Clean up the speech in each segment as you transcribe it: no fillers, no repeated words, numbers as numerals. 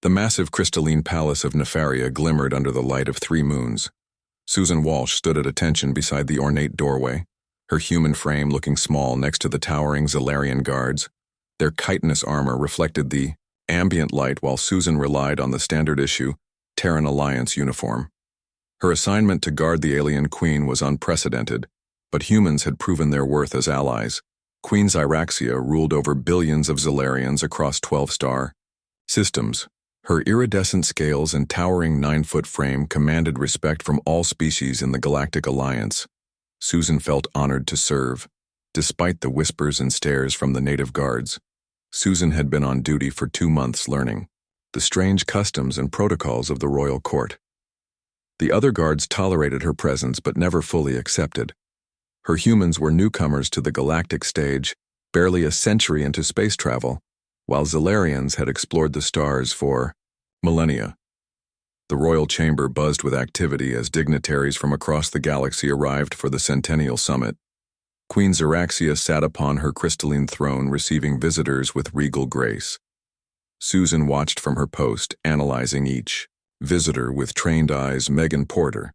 The massive crystalline palace of Nefaria glimmered under the light of 3 moons. Susan Walsh stood at attention beside the ornate doorway, her human frame looking small next to the towering Zalarian guards. Their chitinous armor reflected the ambient light while Susan relied on the standard-issue Terran Alliance uniform. Her assignment to guard the alien queen was unprecedented, but humans had proven their worth as allies. Queen Zyraxia ruled over billions of Zalarians across 12-star systems. Her iridescent scales and towering 9-foot frame commanded respect from all species in the Galactic Alliance. Susan felt honored to serve, despite the whispers and stares from the native guards. Susan had been on duty for 2 months learning the strange customs and protocols of the royal court. The other guards tolerated her presence but never fully accepted. Her humans were newcomers to the galactic stage, barely a century into space travel, while Zalarians had explored the stars for millennia. The royal chamber buzzed with activity as dignitaries from across the galaxy arrived for the Centennial Summit. Queen Zyraxia sat upon her crystalline throne receiving visitors with regal grace. Susan watched from her post, analyzing each visitor with trained eyes. Megan Porter,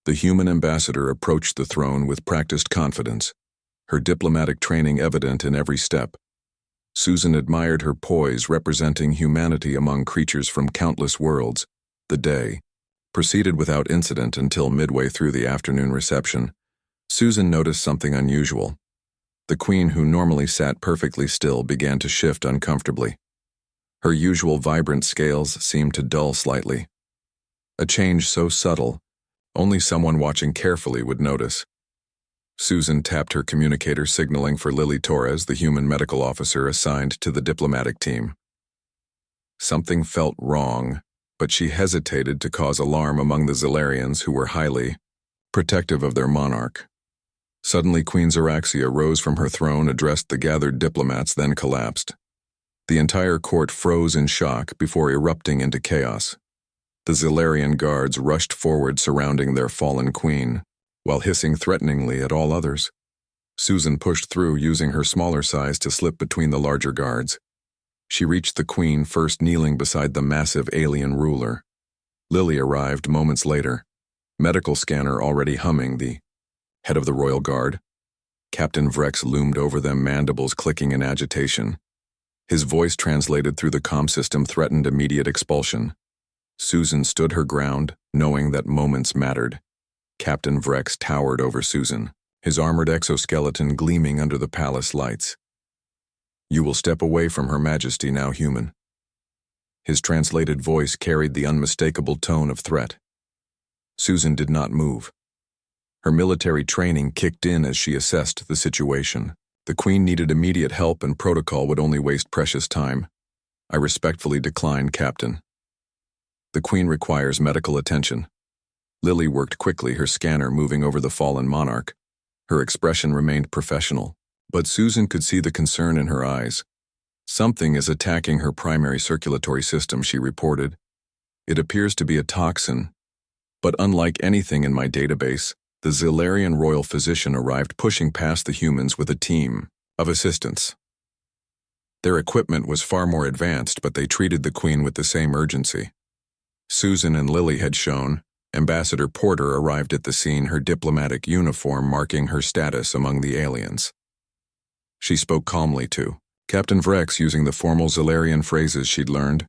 the human ambassador, approached the throne with practiced confidence, her diplomatic training evident in every step. Susan admired her poise, representing humanity among creatures from countless worlds. The day proceeded without incident until midway through the afternoon reception. Susan noticed something unusual. The queen, who normally sat perfectly still, began to shift uncomfortably. Her usual vibrant scales seemed to dull slightly. A change so subtle, only someone watching carefully would notice. Susan tapped her communicator, signaling for Lily Torres, the human medical officer assigned to the diplomatic team. Something felt wrong, but she hesitated to cause alarm among the Zalarians, who were highly protective of their monarch. Suddenly, Queen Zyraxia rose from her throne, addressed the gathered diplomats, then collapsed. The entire court froze in shock before erupting into chaos. The Zalarian guards rushed forward, surrounding their fallen queen, while hissing threateningly at all others. Susan pushed through, using her smaller size to slip between the larger guards. She reached the queen first, kneeling beside the massive alien ruler. Lily arrived moments later, medical scanner already humming. The head of the royal guard, Captain Vrex, loomed over them, mandibles clicking in agitation. His voice, translated through the comm system, threatened immediate expulsion. Susan stood her ground, knowing that moments mattered. Captain Vrex towered over Susan, his armored exoskeleton gleaming under the palace lights. "You will step away from Her Majesty now, human." His translated voice carried the unmistakable tone of threat. Susan did not move. Her military training kicked in as she assessed the situation. The queen needed immediate help, and protocol would only waste precious time. "I respectfully decline, Captain. The queen requires medical attention." Lily worked quickly, her scanner moving over the fallen monarch. Her expression remained professional, but Susan could see the concern in her eyes. "Something is attacking her primary circulatory system," she reported. "It appears to be a toxin, but unlike anything in my database." The Zalarian royal physician arrived, pushing past the humans with a team of assistants. Their equipment was far more advanced, but they treated the queen with the same urgency. Susan and Lily had shown. Ambassador Porter arrived at the scene, her diplomatic uniform marking her status among the aliens. She spoke calmly to Captain Vrex, using the formal Zalarian phrases she'd learned.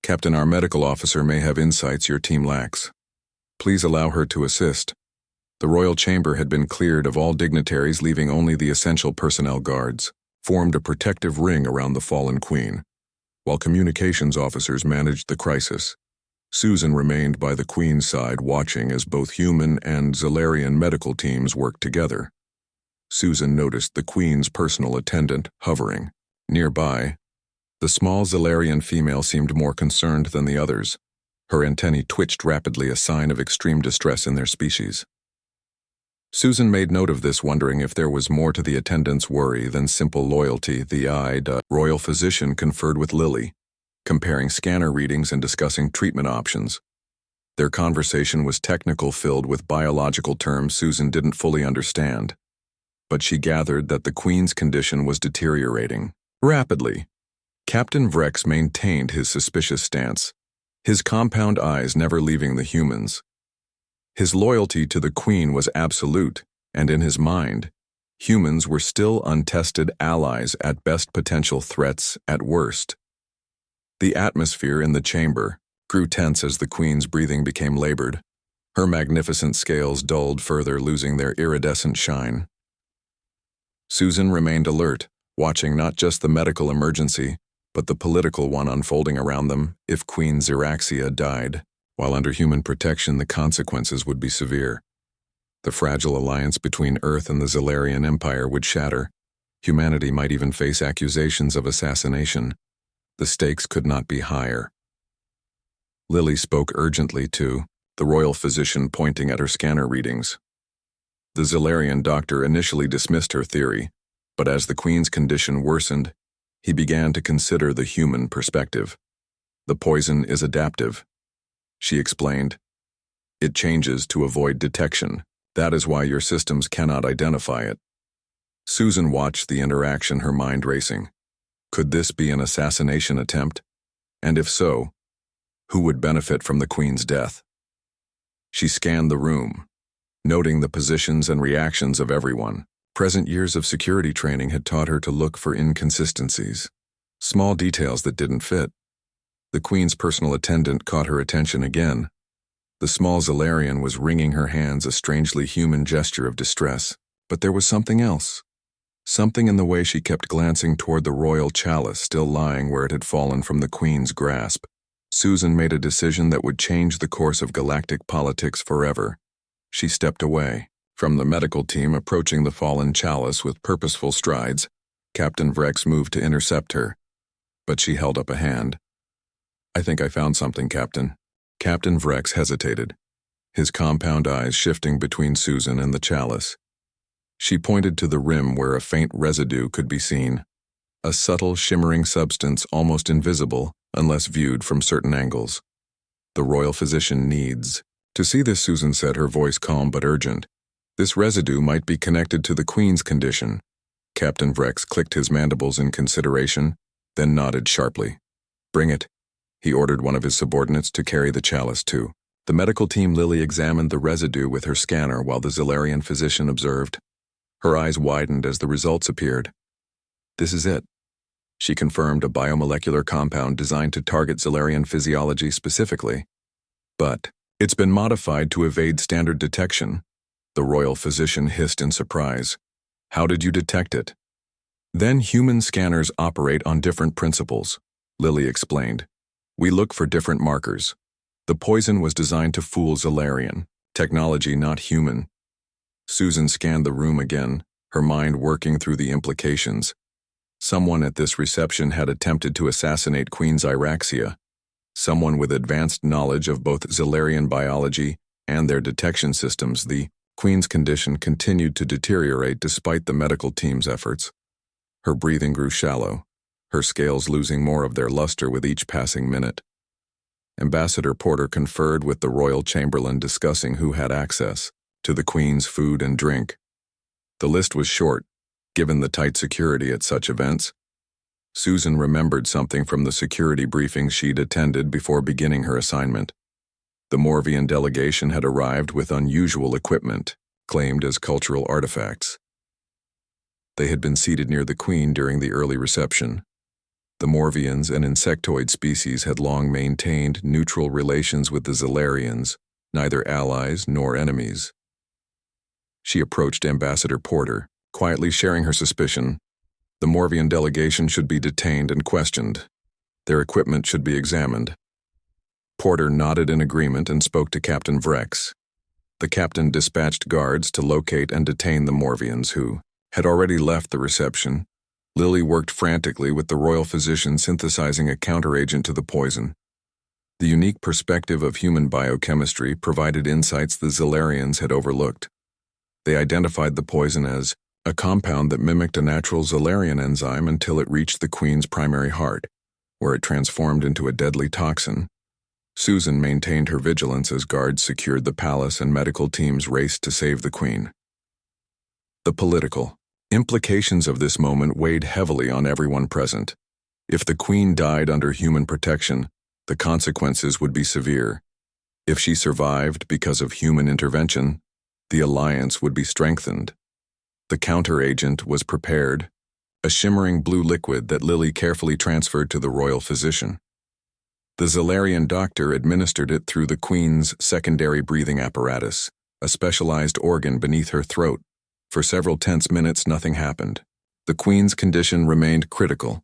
"Captain, our medical officer may have insights your team lacks. Please allow her to assist." The royal chamber had been cleared of all dignitaries, leaving only the essential personnel. Guards formed a protective ring around the fallen queen, while communications officers managed the crisis. Susan remained by the queen's side, watching as both human and Zalarian medical teams worked together. Susan noticed the queen's personal attendant hovering nearby. The small Zalarian female seemed more concerned than the others. Her antennae twitched rapidly, a sign of extreme distress in their species. Susan made note of this, wondering if there was more to the attendant's worry than simple loyalty. The royal physician conferred with Lily, comparing scanner readings and discussing treatment options. Their conversation was technical, filled with biological terms Susan didn't fully understand, but she gathered that the queen's condition was deteriorating rapidly. Captain Vrex maintained his suspicious stance, his compound eyes never leaving the humans. His loyalty to the Queen was absolute, and in his mind, humans were still untested allies at best, potential threats at worst. The atmosphere in the chamber grew tense as the Queen's breathing became labored. Her magnificent scales dulled further, losing their iridescent shine. Susan remained alert, watching not just the medical emergency, but the political one unfolding around them. If Queen Xeraxia died, while under human protection, the consequences would be severe. The fragile alliance between Earth and the Xelarian Empire would shatter. Humanity might even face accusations of assassination. The stakes could not be higher. Lily spoke urgently to the royal physician, pointing at her scanner readings. The Xelarian doctor initially dismissed her theory, but as the Queen's condition worsened, he began to consider the human perspective. The poison is adaptive, she explained. It changes to avoid detection. That is why your systems cannot identify it. Susan watched the interaction, her mind racing. Could this be an assassination attempt? And if so, who would benefit from the Queen's death? She scanned the room, noting the positions and reactions of everyone. Present years of security training had taught her to look for inconsistencies, small details that didn't fit. The Queen's personal attendant caught her attention again. The small Xelarian was wringing her hands, a strangely human gesture of distress. But there was something else. Something in the way she kept glancing toward the royal chalice still lying where it had fallen from the Queen's grasp. Susan made a decision that would change the course of galactic politics forever. She stepped away from the medical team, approaching the fallen chalice with purposeful strides. Captain Vrex moved to intercept her, but she held up a hand. I think I found something, Captain. Captain Vrex hesitated, his compound eyes shifting between Susan and the chalice. She pointed to the rim where a faint residue could be seen, a subtle, shimmering substance almost invisible unless viewed from certain angles. The royal physician needs to see this, Susan said, her voice calm but urgent. This residue might be connected to the Queen's condition. Captain Vrex clicked his mandibles in consideration, then nodded sharply. Bring it. He ordered one of his subordinates to carry the chalice too. The medical team Lily examined the residue with her scanner while the Xelarian physician observed. Her eyes widened as the results appeared. This is it. She confirmed, a biomolecular compound designed to target Xelarian physiology specifically. But it's been modified to evade standard detection. The royal physician hissed in surprise. How did you detect it? Then human scanners operate on different principles, Lily explained. We look for different markers. The poison was designed to fool Xelarian, technology not human. Susan scanned the room again, her mind working through the implications. Someone at this reception had attempted to assassinate Queen Xeraxia. Someone with advanced knowledge of both Xelarian biology and their detection systems. The Queen's condition continued to deteriorate despite the medical team's efforts. Her breathing grew shallow, her scales losing more of their luster with each passing minute. Ambassador Porter conferred with the royal chamberlain, discussing who had access to the Queen's food and drink. The list was short, given the tight security at such events. Susan remembered something from the security briefings she'd attended before beginning her assignment. The Morvian delegation had arrived with unusual equipment, claimed as cultural artifacts. They had been seated near the Queen during the early reception. The Morvians, an insectoid species, had long maintained neutral relations with the Xelarians, neither allies nor enemies. She approached Ambassador Porter, quietly sharing her suspicion. The Morvian delegation should be detained and questioned. Their equipment should be examined. Porter nodded in agreement and spoke to Captain Vrex. The captain dispatched guards to locate and detain the Morvians, who had already left the reception. Lily worked frantically with the royal physician, synthesizing a counteragent to the poison. The unique perspective of human biochemistry provided insights the Xelarians had overlooked. They identified the poison as a compound that mimicked a natural Xelarian enzyme until it reached the Queen's primary heart, where it transformed into a deadly toxin. Susan maintained her vigilance as guards secured the palace and medical teams raced to save the Queen. The political implications of this moment weighed heavily on everyone present. If the Queen died under human protection, The consequences would be severe. If she survived because of human intervention, the alliance would be strengthened. The counter-agent was prepared, a shimmering blue liquid that Lily carefully transferred to the royal physician. The Zalarian doctor administered it through the Queen's secondary breathing apparatus, a specialized organ beneath her throat. For several tense minutes, nothing happened. The Queen's condition remained critical.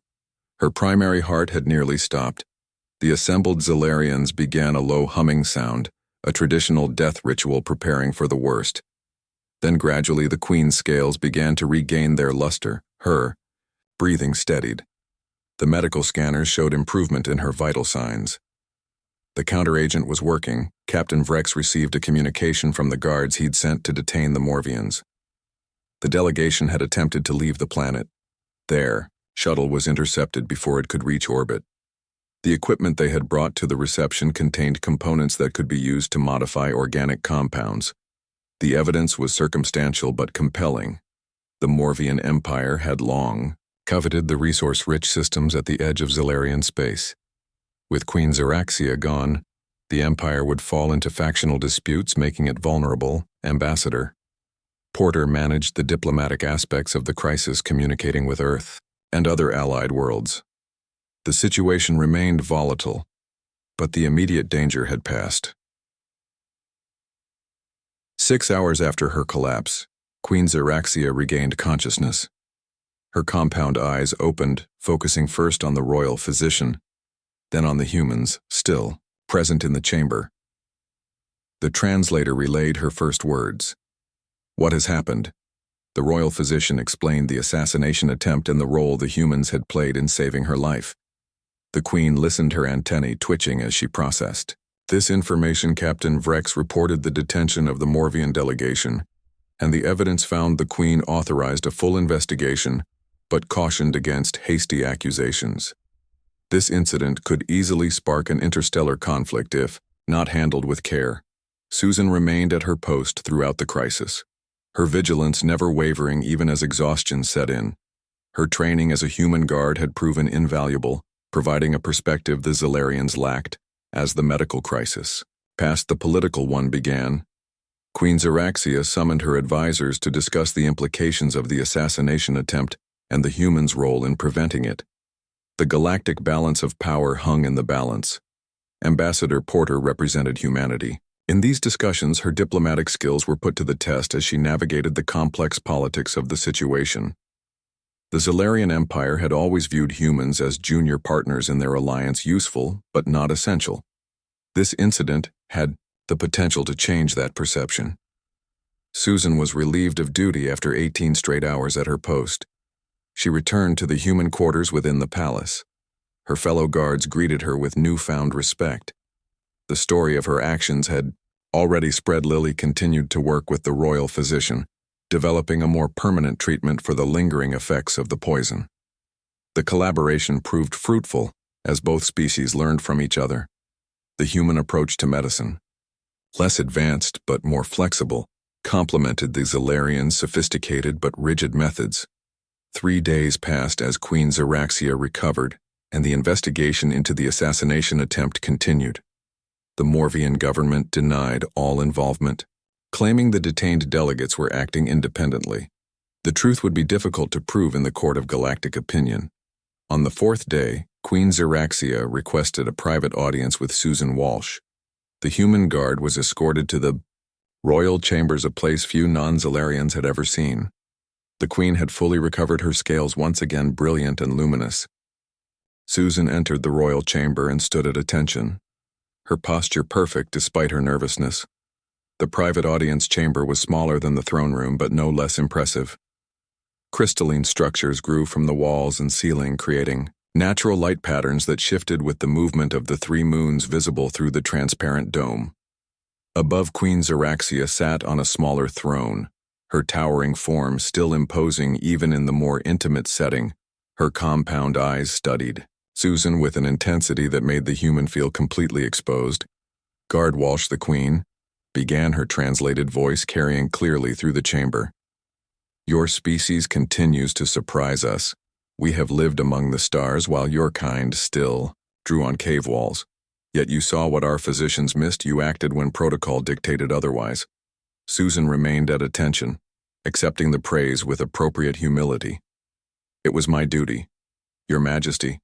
Her primary heart had nearly stopped. The assembled Zalarians began a low humming sound, a traditional death ritual preparing for the worst. Then gradually the Queen's scales began to regain their luster. Her breathing steadied. The medical scanners showed improvement in her vital signs. The counteragent was working. Captain Vrex received a communication from the guards he'd sent to detain the Morvians. The delegation had attempted to leave the planet. Their shuttle was intercepted before it could reach orbit. The equipment they had brought to the reception contained components that could be used to modify organic compounds. The evidence was circumstantial but compelling. The Morvian Empire had long coveted the resource-rich systems at the edge of Zalarian space. With Queen Zeraxia gone, the Empire would fall into factional disputes, making it vulnerable. Ambassador Porter managed the diplomatic aspects of the crisis, communicating with Earth and other allied worlds. The situation remained volatile, but the immediate danger had passed. 6 hours after her collapse, Queen Zeraxia regained consciousness. Her compound eyes opened, focusing first on the royal physician, then on the humans, still present in the chamber. The translator relayed her first words. "What has happened?" The royal physician explained the assassination attempt and the role the humans had played in saving her life. The Queen listened, her antennae twitching as she processed. This information, Captain Vrex reported the detention of the Morvian delegation, and the evidence found the Queen authorized a full investigation, but cautioned against hasty accusations. This incident could easily spark an interstellar conflict if not handled with care. Susan remained at her post throughout the crisis, her vigilance never wavering even as exhaustion set in. Her training as a human guard had proven invaluable, providing a perspective the Zalarians lacked. As the medical crisis past, the political one began. Queen Zeraxia summoned her advisors to discuss the implications of the assassination attempt and the humans' role in preventing it. The galactic balance of power hung in the balance. Ambassador Porter represented humanity. In these discussions, her diplomatic skills were put to the test as she navigated the complex politics of the situation. The Zalarian Empire had always viewed humans as junior partners in their alliance, useful but not essential. This incident had the potential to change that perception. Susan was relieved of duty after 18 straight hours at her post. She returned to the human quarters within the palace. Her fellow guards greeted her with newfound respect. The story of her actions had already spread. Lily continued to work with the royal physician, developing a more permanent treatment for the lingering effects of the poison. The collaboration proved fruitful as both species learned from each other. The human approach to medicine, less advanced but more flexible, complemented the Zalarians' sophisticated but rigid methods. 3 days passed as Queen Zeraxia recovered, and the investigation into the assassination attempt continued. The Morvian government denied all involvement, claiming the detained delegates were acting independently. The truth would be difficult to prove in the court of galactic opinion. On the 4th day, Queen Zeraxia requested a private audience with Susan Walsh. The human guard was escorted to the royal chambers, a place few non-Zalarians had ever seen. The Queen had fully recovered her scales, once again brilliant and luminous. Susan entered the royal chamber and stood at attention, her posture perfect despite her nervousness. The private audience chamber was smaller than the throne room, but no less impressive. Crystalline structures grew from the walls and ceiling, creating natural light patterns that shifted with the movement of the 3 moons visible through the transparent dome. Above, Queen Zeraxia sat on a smaller throne, her towering form still imposing even in the more intimate setting. Her compound eyes studied Susan with an intensity that made the human feel completely exposed. "Guard Walsh," the Queen began, her translated voice carrying clearly through the chamber. "Your species continues to surprise us. We have lived among the stars while your kind still drew on cave walls. Yet you saw what our physicians missed. You acted when protocol dictated otherwise. Susan remained at attention, accepting the praise with appropriate humility. It was my duty, Your Majesty.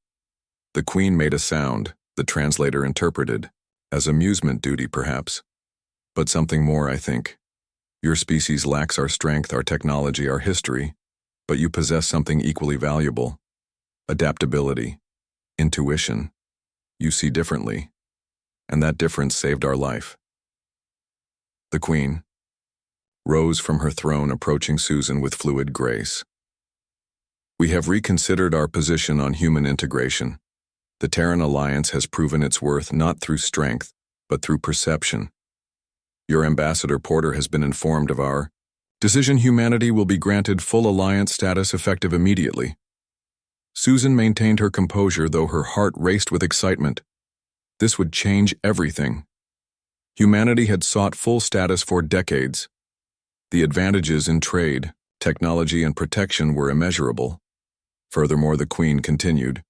The Queen made a sound, the translator interpreted, as amusement duty perhaps. But something more, I think. Your species lacks our strength, our technology, our history, but you possess something equally valuable. Adaptability, intuition. You see differently, and that difference saved our life. The Queen rose from her throne, approaching Susan with fluid grace. We have reconsidered our position on human integration. The Terran Alliance has proven its worth not through strength, but through perception. Your Ambassador Porter has been informed of our decision. Humanity will be granted full alliance status effective immediately. Susan maintained her composure, though her heart raced with excitement. This would change everything. Humanity had sought full status for decades. The advantages in trade, technology, and protection were immeasurable. Furthermore, the Queen continued,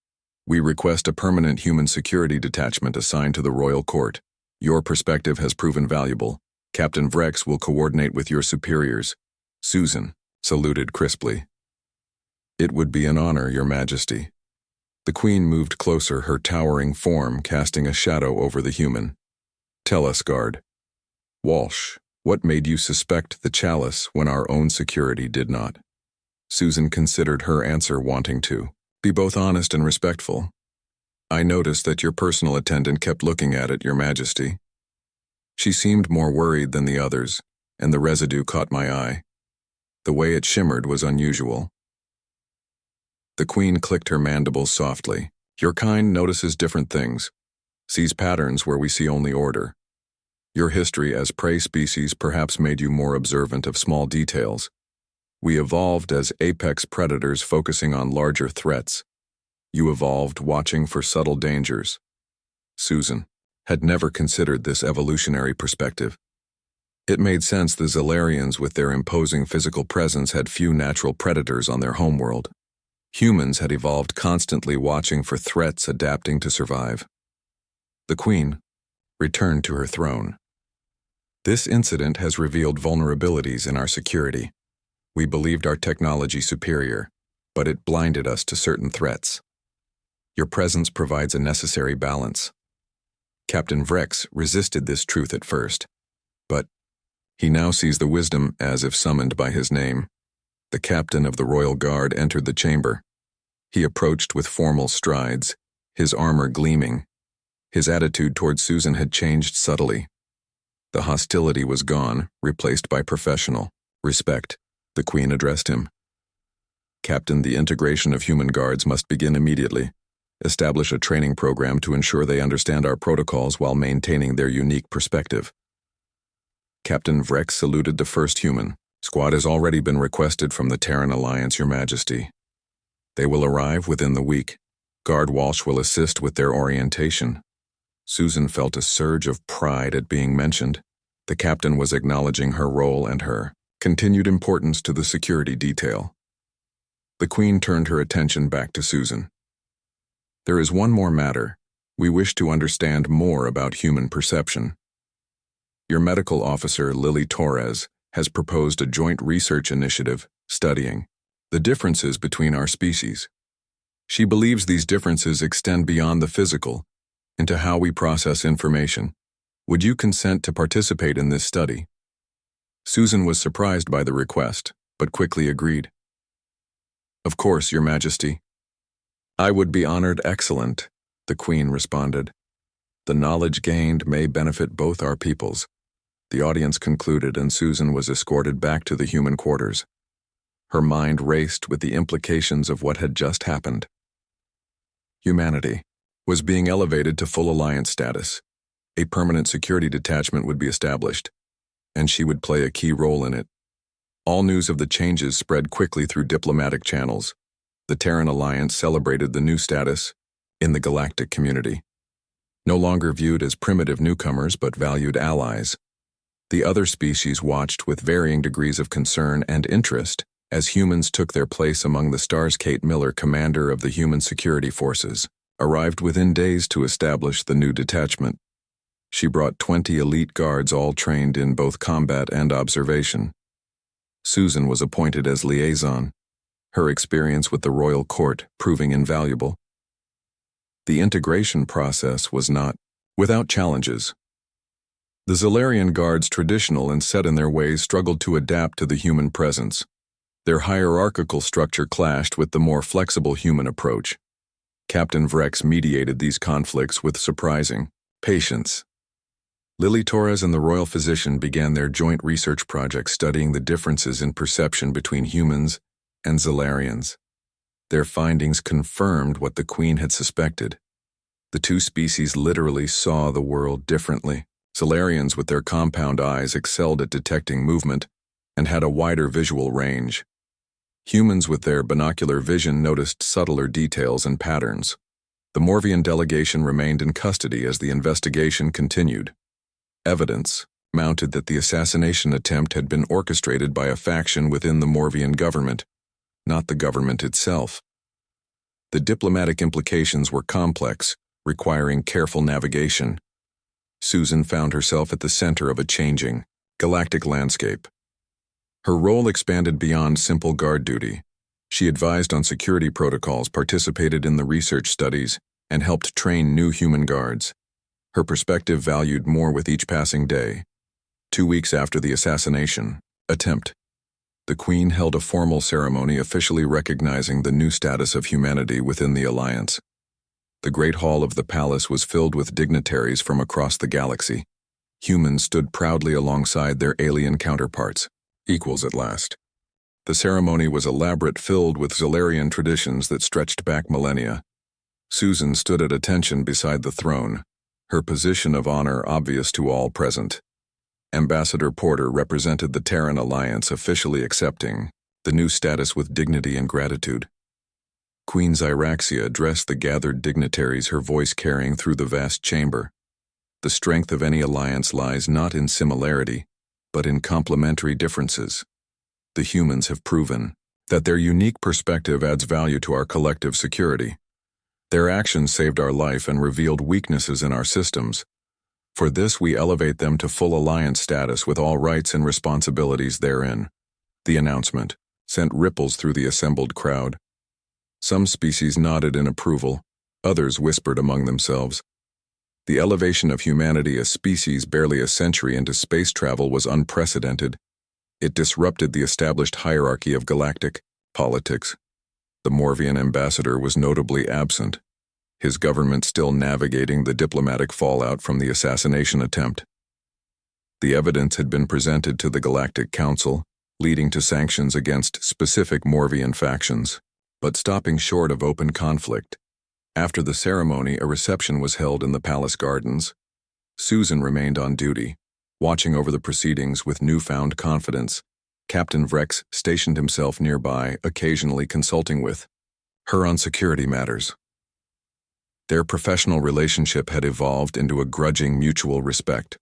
we request a permanent human security detachment assigned to the royal court. Your perspective has proven valuable. Captain Vrex will coordinate with your superiors. Susan saluted crisply. It would be an honor, Your Majesty. The Queen moved closer, her towering form casting a shadow over the human. Tell us, guard. Walsh, what made you suspect the chalice when our own security did not? Susan considered her answer, wanting to be both honest and respectful. I noticed that your personal attendant kept looking at it, Your Majesty. She seemed more worried than the others, and the residue caught my eye. The way it shimmered was unusual. The Queen clicked her mandibles softly. Your kind notices different things, sees patterns where we see only order. Your history as prey species perhaps made you more observant of small details. We evolved as apex predators focusing on larger threats. You evolved watching for subtle dangers. Susan had never considered this evolutionary perspective. It made sense. The Zalarians, with their imposing physical presence, had few natural predators on their homeworld. Humans had evolved constantly watching for threats, adapting to survive. The Queen returned to her throne. This incident has revealed vulnerabilities in our security. We believed our technology superior, but it blinded us to certain threats. Your presence provides a necessary balance. Captain Vrex resisted this truth at first, but he now sees the wisdom as if summoned by his name. The captain of the Royal Guard entered the chamber. He approached with formal strides, his armor gleaming. His attitude toward Susan had changed subtly. The hostility was gone, replaced by professional respect. The Queen addressed him. Captain, the integration of human guards must begin immediately. Establish a training program to ensure they understand our protocols while maintaining their unique perspective. Captain Vrex saluted the first human. Squad has already been requested from the Terran Alliance, Your Majesty. They will arrive within the week. Guard Walsh will assist with their orientation. Susan felt a surge of pride at being mentioned. The captain was acknowledging her role and her continued importance to the security detail. The Queen turned her attention back to Susan. There is one more matter. We wish to understand more about human perception. Your medical officer, Lily Torres, has proposed a joint research initiative studying the differences between our species. She believes these differences extend beyond the physical into how we process information. Would you consent to participate in this study? Susan was surprised by the request, but quickly agreed. Of course, Your Majesty. I would be honored. Excellent, the Queen responded. The knowledge gained may benefit both our peoples. The audience concluded, and Susan was escorted back to the human quarters. Her mind raced with the implications of what had just happened. Humanity was being elevated to full alliance status. A permanent security detachment would be established, and she would play a key role in it. All news of the changes spread quickly through diplomatic channels. The Terran Alliance celebrated the new status in the galactic community. No longer viewed as primitive newcomers, but valued allies. The other species watched with varying degrees of concern and interest as humans took their place among the stars. Kate Miller, commander of the Human Security Forces, arrived within days to establish the new detachment. She brought 20 elite guards, all trained in both combat and observation. Susan was appointed as liaison, her experience with the royal court proving invaluable. The integration process was not without challenges. The Zalarian guards, traditional and set in their ways, struggled to adapt to the human presence. Their hierarchical structure clashed with the more flexible human approach. Captain Vrex mediated these conflicts with surprising patience. Lily Torres and the royal physician began their joint research project studying the differences in perception between humans and Zalarians. Their findings confirmed what the Queen had suspected. The two species literally saw the world differently. Zalarians with their compound eyes excelled at detecting movement and had a wider visual range. Humans with their binocular vision noticed subtler details and patterns. The Morvian delegation remained in custody as the investigation continued. Evidence mounted that the assassination attempt had been orchestrated by a faction within the Morvian government, not the government itself. The diplomatic implications were complex, requiring careful navigation. Susan found herself at the center of a changing, galactic landscape. Her role expanded beyond simple guard duty. She advised on security protocols, participated in the research studies, and helped train new human guards. Her perspective valued more with each passing day. 2 weeks after the assassination attempt, the Queen held a formal ceremony officially recognizing the new status of humanity within the Alliance. The Great Hall of the palace was filled with dignitaries from across the galaxy. Humans stood proudly alongside their alien counterparts, equals at last. The ceremony was elaborate, filled with Zalarian traditions that stretched back millennia. Susan stood at attention beside the throne, her position of honor obvious to all present. Ambassador Porter represented the Terran Alliance, officially accepting the new status with dignity and gratitude. Queen Zyraxia addressed the gathered dignitaries, her voice carrying through the vast chamber. The strength of any alliance lies not in similarity, but in complementary differences. The humans have proven that their unique perspective adds value to our collective security. Their actions saved our life and revealed weaknesses in our systems. For this, we elevate them to full alliance status with all rights and responsibilities therein. The announcement sent ripples through the assembled crowd. Some species nodded in approval, others whispered among themselves. The elevation of humanity, a species barely a century into space travel, was unprecedented. It disrupted the established hierarchy of galactic politics. The Morvian ambassador was notably absent, his government still navigating the diplomatic fallout from the assassination attempt. The evidence had been presented to the Galactic Council, leading to sanctions against specific Morvian factions, but stopping short of open conflict. After the ceremony, a reception was held in the palace gardens. Susan remained on duty, watching over the proceedings with newfound confidence. Captain Vrex stationed himself nearby, occasionally consulting with her on security matters. Their professional relationship had evolved into a grudging mutual respect.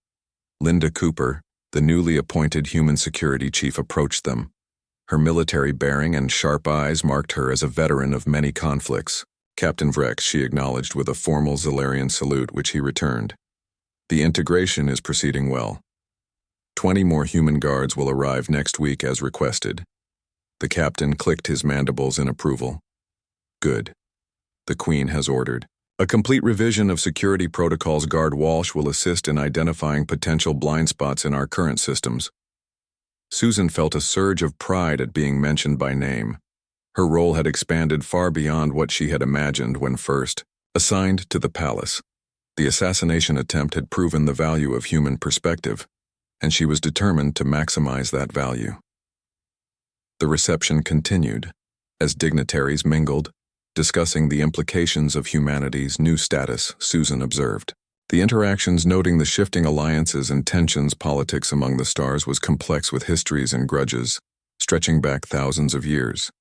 Linda Cooper, the newly appointed human security chief, approached them. Her military bearing and sharp eyes marked her as a veteran of many conflicts. Captain Vrex, she acknowledged with a formal Zalarian salute, which he returned. The integration is proceeding well. 20 more human guards will arrive next week as requested. The captain clicked his mandibles in approval. Good. The Queen has ordered a complete revision of security protocols. Guard Walsh will assist in identifying potential blind spots in our current systems. Susan felt a surge of pride at being mentioned by name. Her role had expanded far beyond what she had imagined when first assigned to the palace. The assassination attempt had proven the value of human perspective, and she was determined to maximize that value. The reception continued, as dignitaries mingled, discussing the implications of humanity's new status. Susan observed. The interactions, noting the shifting alliances and tensions. Politics among the stars was complex, with histories and grudges stretching back thousands of years.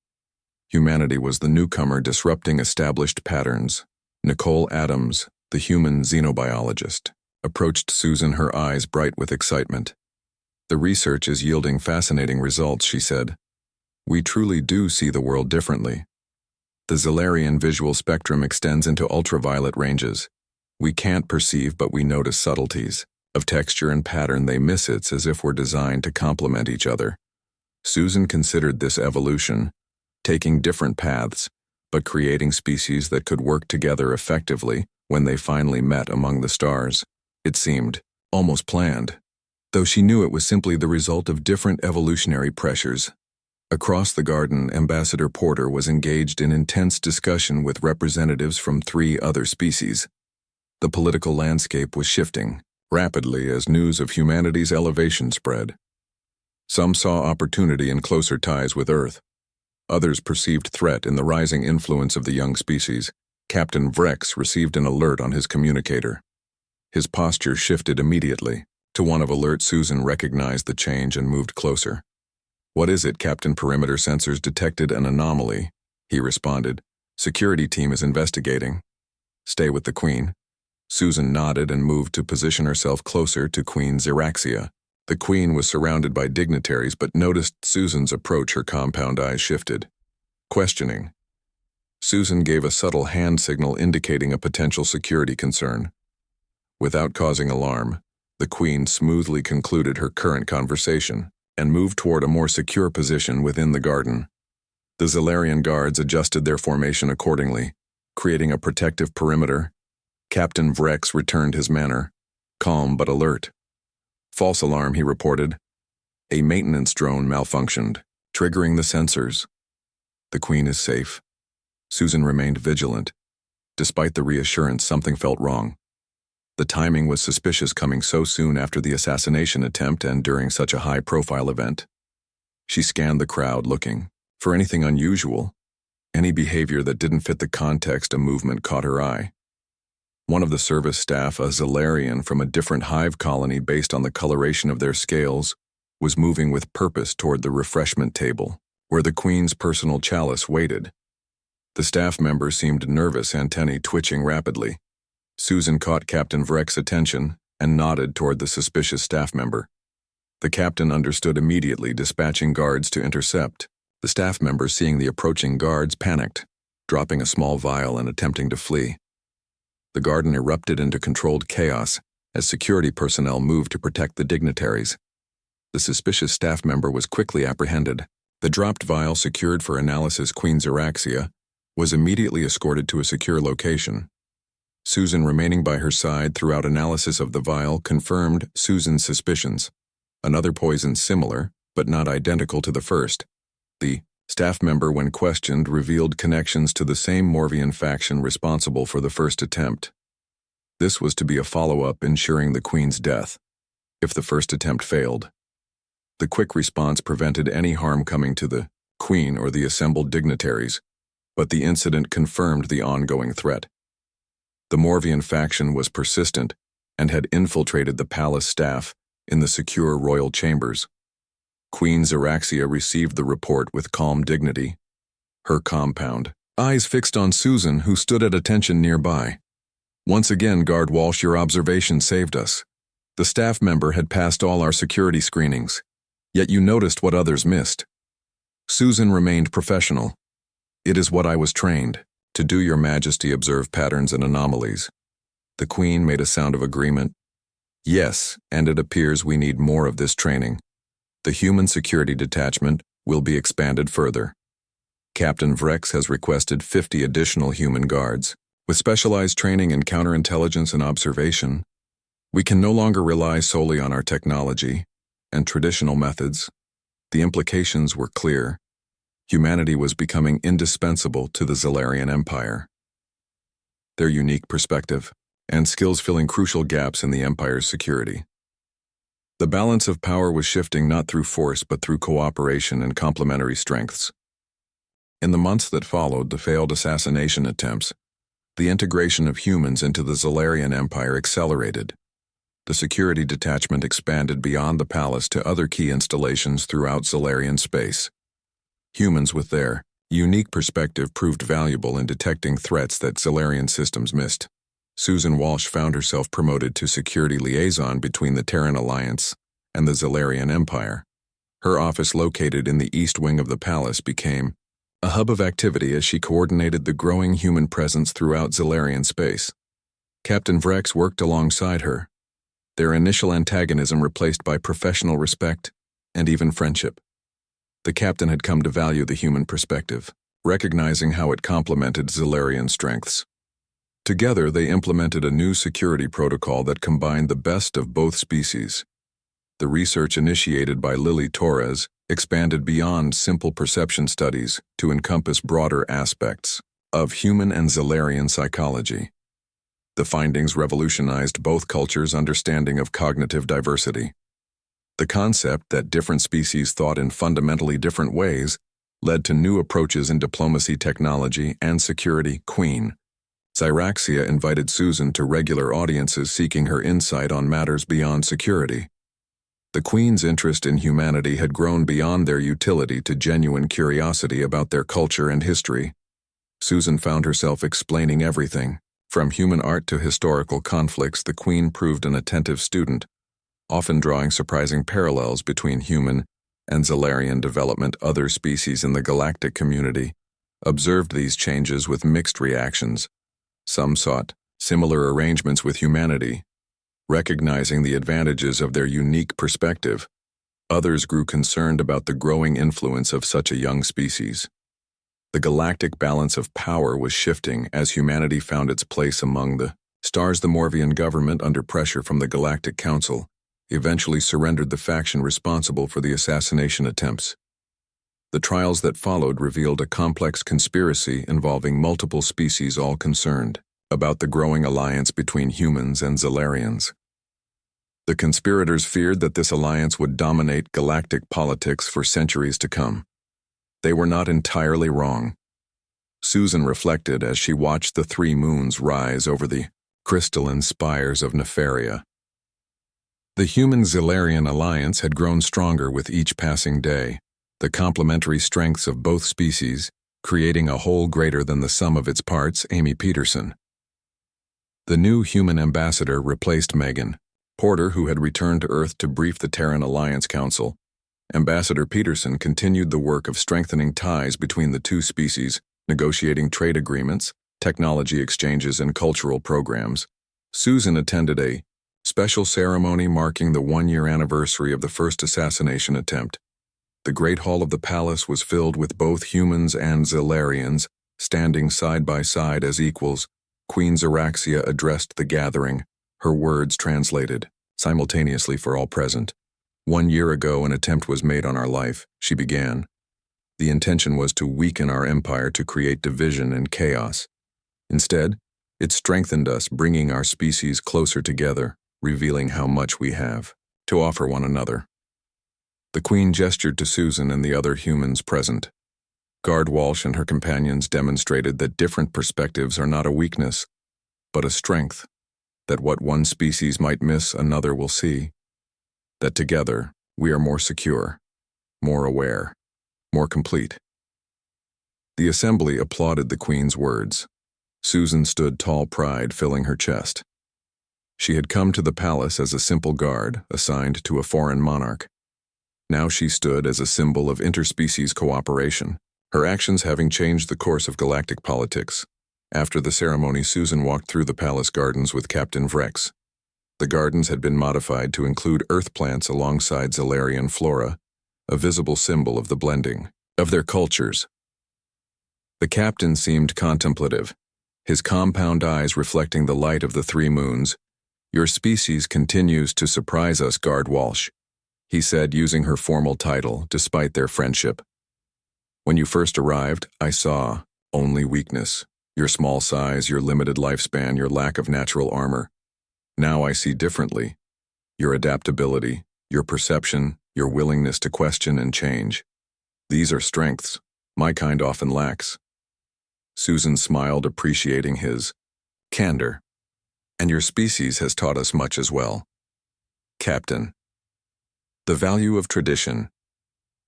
Humanity was the newcomer, disrupting established patterns. Nicole Adams, the human xenobiologist, approached Susan, her eyes bright with excitement. The research is yielding fascinating results, she said. We truly do see the world differently. The Zellarian visual spectrum extends into ultraviolet ranges. We can't perceive, but we notice subtleties. Of texture and pattern, they miss it as if we're designed to complement each other. Susan considered this evolution, taking different paths, but creating species that could work together effectively when they finally met among the stars. It seemed almost planned, though she knew it was simply the result of different evolutionary pressures. Across the garden, Ambassador Porter was engaged in intense discussion with representatives from 3 other species. The political landscape was shifting rapidly as news of humanity's elevation spread. Some saw opportunity in closer ties with Earth. Others perceived threat in the rising influence of the young species. Captain Vrex received an alert on his communicator. His posture shifted immediately. To one of alert, Susan recognized the change and moved closer. "What is it, Captain? Perimeter sensors detected an anomaly," he responded. "Security team is investigating." "Stay with the Queen." Susan nodded and moved to position herself closer to Queen Xeraxia. The Queen was surrounded by dignitaries but noticed Susan's approach. Her compound eyes shifted. Questioning. Susan gave a subtle hand signal indicating a potential security concern. Without causing alarm, the Queen smoothly concluded her current conversation and moved toward a more secure position within the garden. The Zellarian guards adjusted their formation accordingly, creating a protective perimeter. Captain Vrex returned his manner, calm but alert. "False alarm," he reported. "A maintenance drone malfunctioned, triggering the sensors." "The Queen is safe." Susan remained vigilant. Despite the reassurance, something felt wrong. The timing was suspicious, coming so soon after the assassination attempt and during such a high-profile event. She scanned the crowd, looking for anything unusual. Any behavior that didn't fit the context. A movement caught her eye. One of the service staff, a Zellarian from a different hive colony based on the coloration of their scales, was moving with purpose toward the refreshment table, where the Queen's personal chalice waited. The staff member seemed nervous, antennae twitching rapidly. Susan caught Captain Vrex's attention and nodded toward the suspicious staff member. The captain understood immediately, dispatching guards to intercept. The staff member, seeing the approaching guards, panicked, dropping a small vial and attempting to flee. The garden erupted into controlled chaos as security personnel moved to protect the dignitaries. The suspicious staff member was quickly apprehended. The dropped vial, secured for analysis, Queen Xeraxia, was immediately escorted to a secure location. Susan, remaining by her side throughout analysis of the vial, confirmed Susan's suspicions. Another poison similar, but not identical to the first. The staff member, when questioned, revealed connections to the same Morvian faction responsible for the first attempt. This was to be a follow-up, ensuring the Queen's death, if the first attempt failed. The quick response prevented any harm coming to the Queen or the assembled dignitaries, but the incident confirmed the ongoing threat. The Morvian faction was persistent and had infiltrated the palace staff in the secure royal chambers. Queen Xeraxia received the report with calm dignity, her compound eyes fixed on Susan, who stood at attention nearby. "Once again, Guard Walsh, your observation saved us. The staff member had passed all our security screenings, yet you noticed what others missed." Susan remained professional. "It is what I was trained to do, Your Majesty. Observe patterns and anomalies." The Queen made a sound of agreement. "Yes, and it appears we need more of this training. The human security detachment will be expanded further. Captain Vrex has requested 50 additional human guards. With specialized training in counterintelligence and observation, we can no longer rely solely on our technology and traditional methods." The implications were clear. Humanity was becoming indispensable to the Zellarian Empire. Their unique perspective and skills filling crucial gaps in the Empire's security. The balance of power was shifting not through force but through cooperation and complementary strengths. In the months that followed the failed assassination attempts, the integration of humans into the Zellarian Empire accelerated. The security detachment expanded beyond the palace to other key installations throughout Zellarian space. Humans with their unique perspective proved valuable in detecting threats that Zellarian systems missed. Susan Walsh found herself promoted to security liaison between the Terran Alliance and the Zellarian Empire. Her office, located in the east wing of the palace, became a hub of activity as she coordinated the growing human presence throughout Zalarian space. Captain Vrex worked alongside her, their initial antagonism replaced by professional respect and even friendship. The captain had come to value the human perspective, recognizing how it complemented Zalarian strengths. Together, they implemented a new security protocol that combined the best of both species. The research initiated by Lily Torres expanded beyond simple perception studies to encompass broader aspects of human and Zalarian psychology. The findings revolutionized both cultures' understanding of cognitive diversity. The concept that different species thought in fundamentally different ways led to new approaches in diplomacy, technology, and security. Queen Zyraxia invited Susan to regular audiences seeking her insight on matters beyond security. The Queen's interest in humanity had grown beyond their utility to genuine curiosity about their culture and history. Susan found herself explaining everything. From human art to historical conflicts, the Queen proved an attentive student, often drawing surprising parallels between human and Zalarian development. Other species in the galactic community observed these changes with mixed reactions. Some sought similar arrangements with humanity, recognizing the advantages of their unique perspective. Others grew concerned about the growing influence of such a young species. The galactic balance of power was shifting as humanity found its place among the stars. The Morvian government, under pressure from the Galactic Council, eventually surrendered the faction responsible for the assassination attempts. The trials that followed revealed a complex conspiracy involving multiple species, all concerned about the growing alliance between humans and Zalarians. The conspirators feared that this alliance would dominate galactic politics for centuries to come. They were not entirely wrong. Susan reflected as she watched the three moons rise over the crystalline spires of Nefaria. The human-Zalarian alliance had grown stronger with each passing day, the complementary strengths of both species creating a whole greater than the sum of its parts. Amy Peterson. The new human ambassador replaced Megan Porter, who had returned to Earth to brief the Terran Alliance Council. Ambassador Peterson continued the work of strengthening ties between the two species, negotiating trade agreements, technology exchanges, and cultural programs. Susan attended a special ceremony marking the one-year anniversary of the first assassination attempt. The Great Hall of the palace was filled with both humans and Zalarians, standing side by side as equals. Queen Zyraxia addressed the gathering, her words translated simultaneously for all present. 1 year ago, an attempt was made on our life, she began. The intention was to weaken our empire, to create division and chaos. Instead, it strengthened us, bringing our species closer together, revealing how much we have to offer one another. The Queen gestured to Susan and the other humans present. Guard Walsh and her companions demonstrated that different perspectives are not a weakness, but a strength, that what one species might miss, another will see. That together, we are more secure, more aware, more complete. The assembly applauded the Queen's words. Susan stood tall, pride filling her chest. She had come to the palace as a simple guard assigned to a foreign monarch. Now she stood as a symbol of interspecies cooperation, her actions having changed the course of galactic politics. After the ceremony, Susan walked through the palace gardens with Captain Vrex. The gardens had been modified to include earth plants alongside Zalarian flora, a visible symbol of the blending of their cultures. The captain seemed contemplative, his compound eyes reflecting the light of the three moons. "Your species continues to surprise us, Guard Walsh," he said, using her formal title despite their friendship. "When you first arrived, I saw only weakness, your small size, your limited lifespan, your lack of natural armor. Now I see differently. Your adaptability, your perception, your willingness to question and change. These are strengths my kind often lacks." Susan smiled, appreciating his candor. "And your species has taught us much as well, Captain. The value of tradition,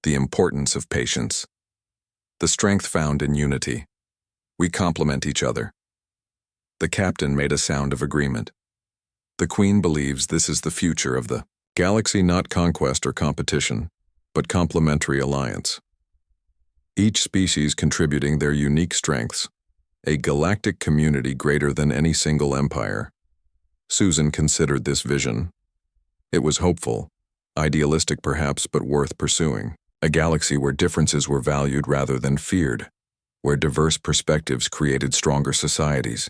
the importance of patience, the strength found in unity. We complement each other." The captain made a sound of agreement. "The Queen believes this is the future of the galaxy, not conquest or competition, but complementary alliance." each species contributing their unique strengths, a galactic community greater than any single empire. Susan considered this vision. It was hopeful, idealistic perhaps, but worth pursuing. A galaxy where differences were valued rather than feared, where diverse perspectives created stronger societies.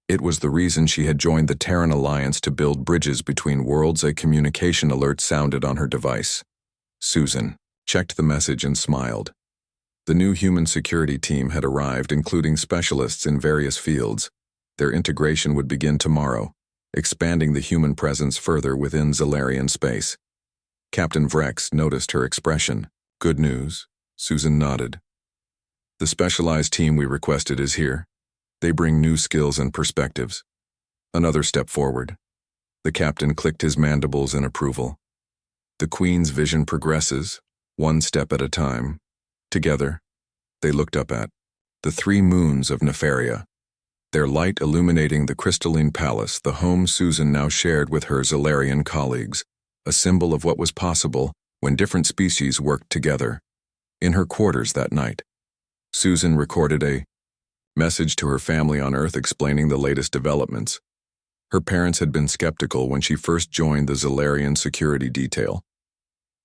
It was the reason she had joined the Terran Alliance to build bridges between worlds. A communication alert sounded on her device. Susan checked the message and smiled. The new human security team had arrived, including specialists in various fields. Their integration would begin tomorrow, expanding the human presence further within Zalarian space. Captain Vrex noticed her expression. "Good news," Susan nodded. "The specialized team we requested is here. They bring new skills and perspectives." Another step forward. The captain clicked his mandibles in approval. The Queen's vision progresses, one step at a time. Together, they looked up at the 3 moons of Nefaria, their light illuminating the crystalline palace, the home Susan now shared with her Zalarian colleagues, a symbol of what was possible when different species worked together. In her quarters that night, Susan recorded a message to her family on Earth explaining the latest developments. Her parents had been skeptical when she first joined the Zalarian security detail.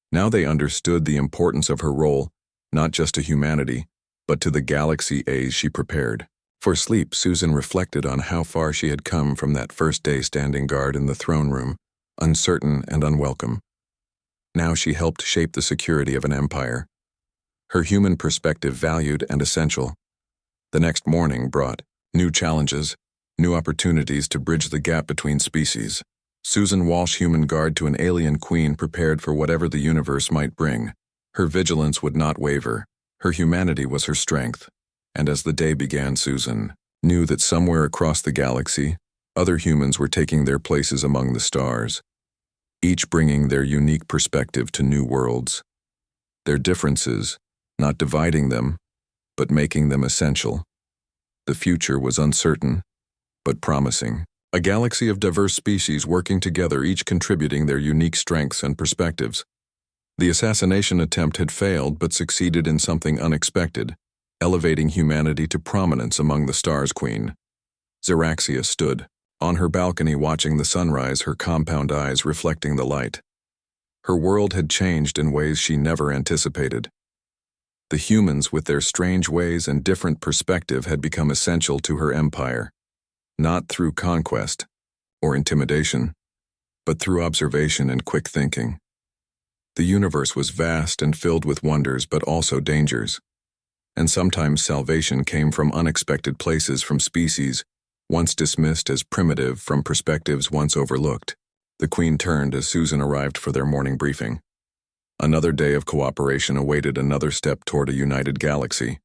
Now they understood the importance of her role, not just to humanity, but to the galaxy as she prepared. For sleep, Susan reflected on how far she had come from that first day standing guard in the throne room, uncertain and unwelcome. Now she helped shape the security of an empire. Her human perspective valued and essential. The next morning brought new challenges, new opportunities to bridge the gap between species. Susan Walsh, human guard to an alien queen, prepared for whatever the universe might bring. Her vigilance would not waver. Her humanity was her strength. And as the day began, Susan knew that somewhere across the galaxy, other humans were taking their places among the stars, each bringing their unique perspective to new worlds. Their differences, not dividing them, but making them essential. The future was uncertain, but promising. A galaxy of diverse species working together, each contributing their unique strengths and perspectives. The assassination attempt had failed, but succeeded in something unexpected, elevating humanity to prominence among the stars. Queen Zeraxia stood on her balcony watching the sunrise, her compound eyes reflecting the light. Her world had changed in ways she never anticipated. The humans, with their strange ways and different perspective, had become essential to her empire, not through conquest or intimidation, but through observation and quick thinking. The universe was vast and filled with wonders, but also dangers. And sometimes salvation came from unexpected places, from species once dismissed as primitive, from perspectives once overlooked. The Queen turned as Susan arrived for their morning briefing. Another day of cooperation awaited, another step toward a united galaxy.